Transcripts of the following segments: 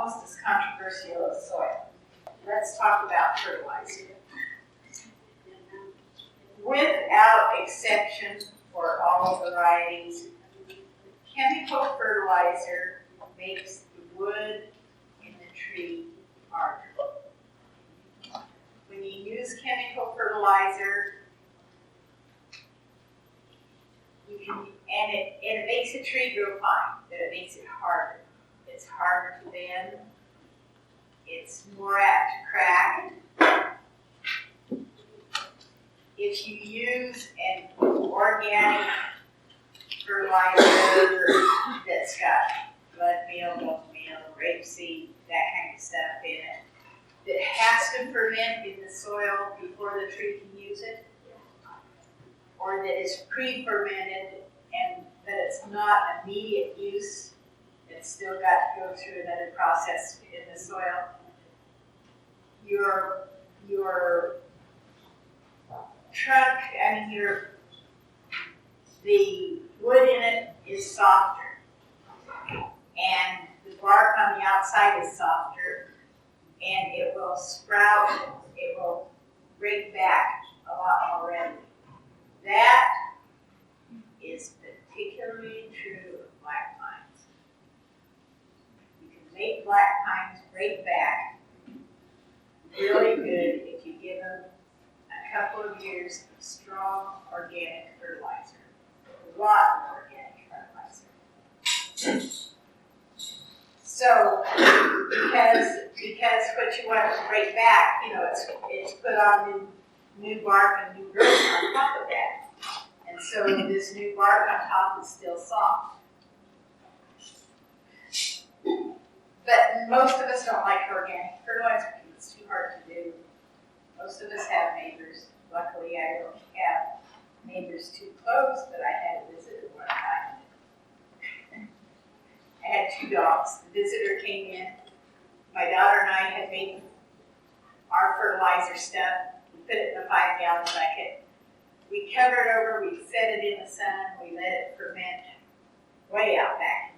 almost as controversial as soil. Let's talk about fertilizer. Without exception, for all varieties, chemical fertilizer makes the wood in the tree harder. When you use chemical fertilizer, it makes the tree grow fine, but it makes it harder. It's harder to bend. It's more apt to crack. If you use an organic fertilizer that's got blood meal, milk meal, rapeseed, that kind of stuff in it, that has to ferment in the soil before the tree can use it, or that is pre-fermented but it's not immediate use, it's still got to go through another process in the soil, your trunk, the wood in it is softer, and the bark on the outside is softer, and it will sprout, it will break back a lot more readily. That is particularly true of black pines. You can make black pines break back really good if you give them a couple of years of strong organic fertilizer. A lot of organic fertilizer. So, because what you want to break back, it's put on new bark and new growth on top of that. And so this new bark on top is still soft. But most of us don't like organic fertilizer because it's too hard to do. Most of us have neighbors. Luckily, I don't have neighbors too close, but I had a visitor one time. I had 2 dogs. The visitor came in. My daughter and I had made our fertilizer stuff. We put it in a 5-gallon bucket. We covered it over, we set it in the sun, we let it ferment way out back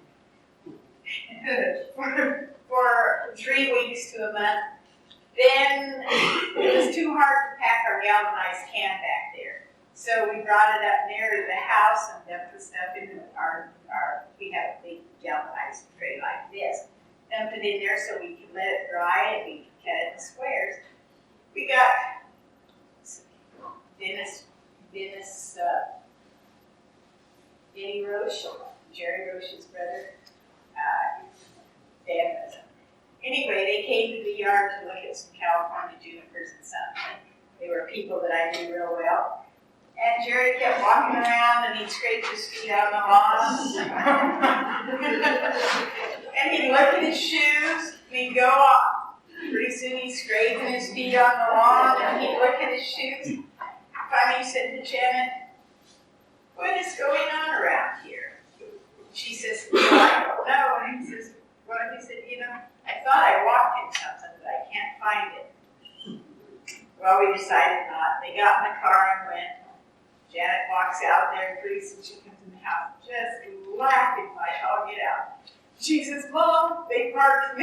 for 3 weeks to a month. Then it was too hard to pack our galvanized can back there. So we brought it up near to the house and dumped the stuff into we have a big galvanized tray like this. Dumped it in there so we could let it dry and we could cut it in squares. We got Denny Roche, Jerry Roche's brother, Dan was. Anyway, they came to the yard to look at some California junipers and something. They were people that I knew real well. And Jerry kept walking around and he'd scrape his feet out on the lawn. And he'd look at his shoes and he'd go off. Pretty soon he's scraping his feet on the lawn and he'd look at his shoes. Finally he said to Janet, "What is going on around here?" She says, "I don't know." And he says, "What?" He said, "I thought I walked in something, but I can't find it." Well, we decided not. They got in the car and went. Janet walks out there, and pretty soon she comes in the house, just laughing like all get out. She says, "Mom, they parked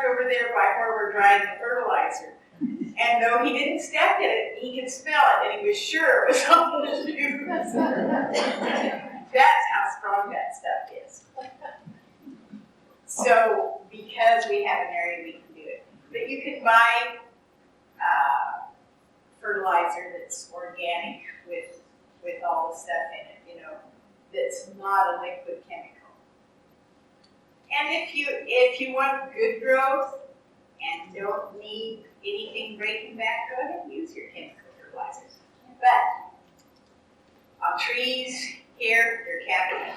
over there by where we're drying the fertilizer." And though he didn't step in it, he could smell it, and he was sure it was on the shoes. That's how strong that stuff is. So, because we have an area, we can do it. But you can buy fertilizer that's organic with all the stuff in it, that's not a liquid chemical. And if you want good growth and don't need anything breaking back, go ahead and use your chemical fertilizers. But on trees here, they're capping.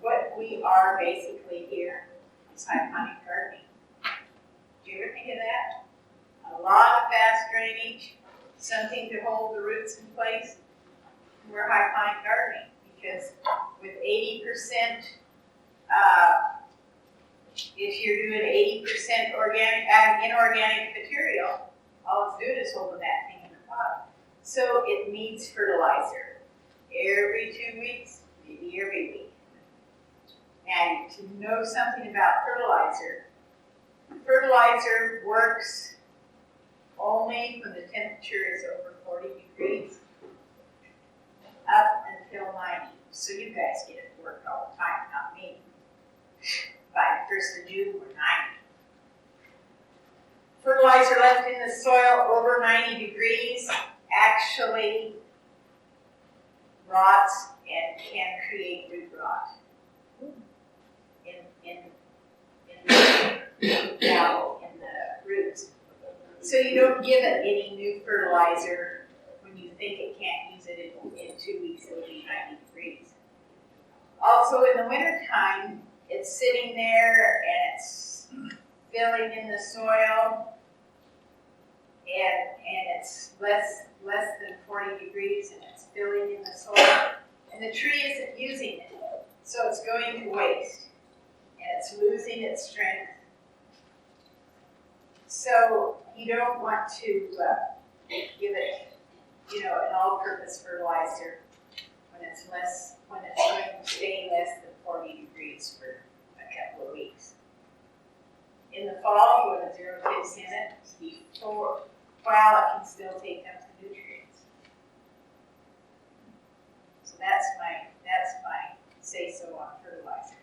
What we are basically here is hydroponic gardening. Do you ever think of that? A lot of fast drainage, something to hold the roots in place. We're hydroponic gardening because with 80%, if you're doing 80% inorganic material, all it's doing is holding that thing in the pot. So it needs fertilizer every 2 weeks, maybe every week. Now, to know something about fertilizer, fertilizer works only when the temperature is over 40 degrees up until 90. So you guys get it to work all the time, not me. By the 1st of June, we're 90. Fertilizer left in the soil over 90 degrees actually rots and can create root rot in the roots. So you don't give it any new fertilizer when you think it can't use it in 2 weeks. It'll be 90 degrees. Also, in the wintertime, it's sitting there and it's filling in the soil, and it's less than 40 degrees, and it's filling in the soil, and the tree isn't using it, so it's going to waste, and it's losing its strength. So you don't want to give it, an all-purpose fertilizer when it's going to stay less than 40 degrees for a couple of weeks. In the fall, you want to zero tips in it before, while it can still take up the nutrients. So that's my say-so on fertilizer.